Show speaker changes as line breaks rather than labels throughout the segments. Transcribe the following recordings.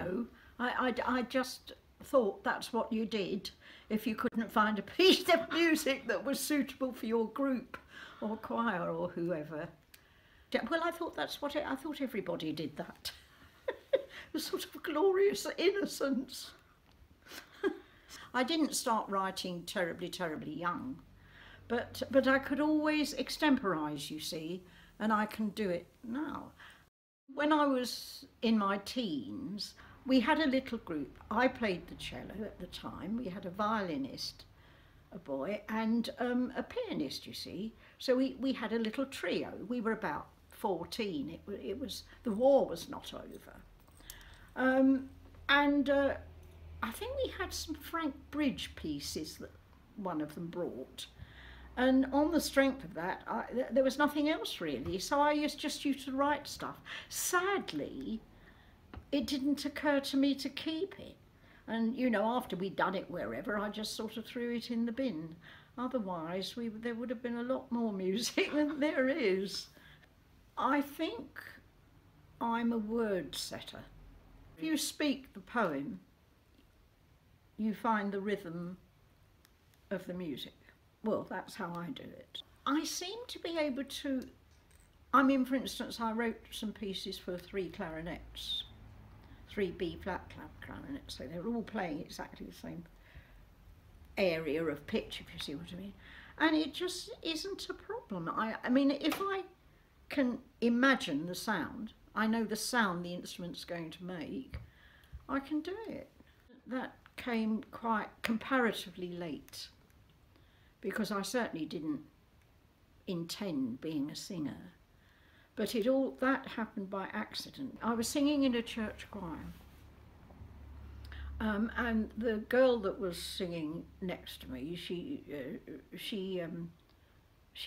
No, I just thought that's what you did if you couldn't find a piece of music that was suitable for your group or choir or whoever. Well, I thought I thought everybody did that. The sort of glorious innocence. I didn't start writing terribly young, but I could always extemporise, you see, and I can do it now. When I was in my teens, we had a little group. I played the cello at the time. We had a violinist, a boy, and a pianist, you see. So we had a little trio. We were about 14. It was, the war was not over. I think we had some Frank Bridge pieces that one of them brought. And on the strength of that, there was nothing else really, so I just used to write stuff. Sadly, it didn't occur to me to keep it. And, you know, after we'd done it wherever, I just sort of threw it in the bin. Otherwise, there would have been a lot more music than there is. I think I'm a word setter. If you speak the poem, you find the rhythm of the music. Well, that's how I do it. I seem to be able to, I mean, for instance, I wrote some pieces for 3 clarinets, 3 B-flat clarinets, so they're all playing exactly the same area of pitch, if you see what I mean. And it just isn't a problem. I mean, if I can imagine the sound, I know the sound the instrument's going to make, I can do it. That came quite comparatively late, because I certainly didn't intend being a singer, but that happened by accident. I was singing in a church choir, and the girl that was singing next to me, she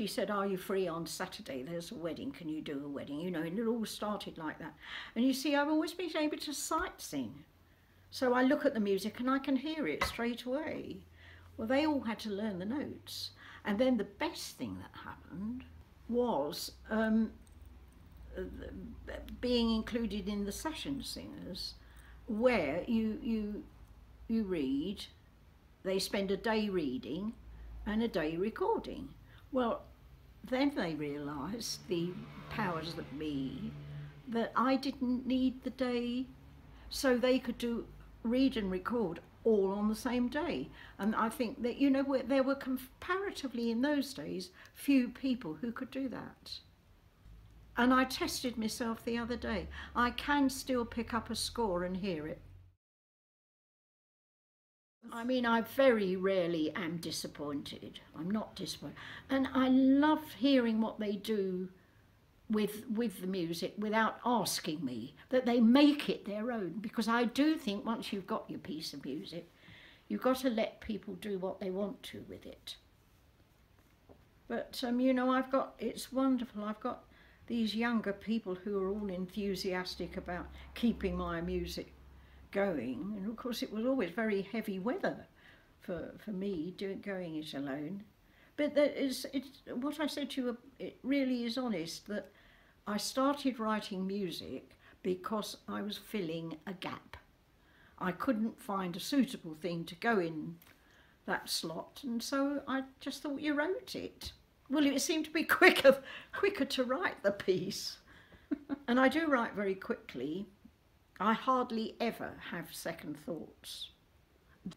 said, "Are you free on Saturday? There's a wedding, can you do a wedding?" You know, and it all started like that. And you see, I've always been able to sight sing. So I look at the music and I can hear it straight away. Well, they all had to learn the notes. And then the best thing that happened was being included in the session singers, where you read, they spend a day reading and a day recording. Well, then they realised, the powers that be, that I didn't need the day, so they could read and record all on the same day. And I think that, you know, there were comparatively in those days few people who could do that. And I tested myself the other day. I can still pick up a score and hear it. I mean, I very rarely am disappointed. I'm not disappointed. And I love hearing what they do with the music without asking me, that they make it their own, because I do think once you've got your piece of music, you've got to let people do what they want to with it. But you know, it's wonderful, I've got these younger people who are all enthusiastic about keeping my music going, and of course it was always very heavy weather for me going it alone. But it's what I said to you, it really is honest, that I started writing music because I was filling a gap. I couldn't find a suitable thing to go in that slot, and so I just thought you wrote it. Well, it seemed to be quicker to write the piece. And I do write very quickly. I hardly ever have second thoughts.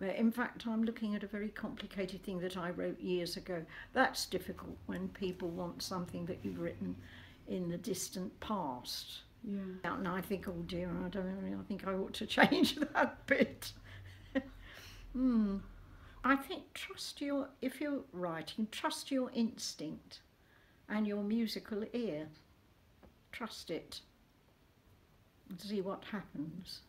In fact, I'm looking at a very complicated thing that I wrote years ago. That's difficult when people want something that you've written in the distant past. Yeah. And I think, oh dear, I think I ought to change that bit. I think if you're writing, trust your instinct and your musical ear. Trust it and see what happens.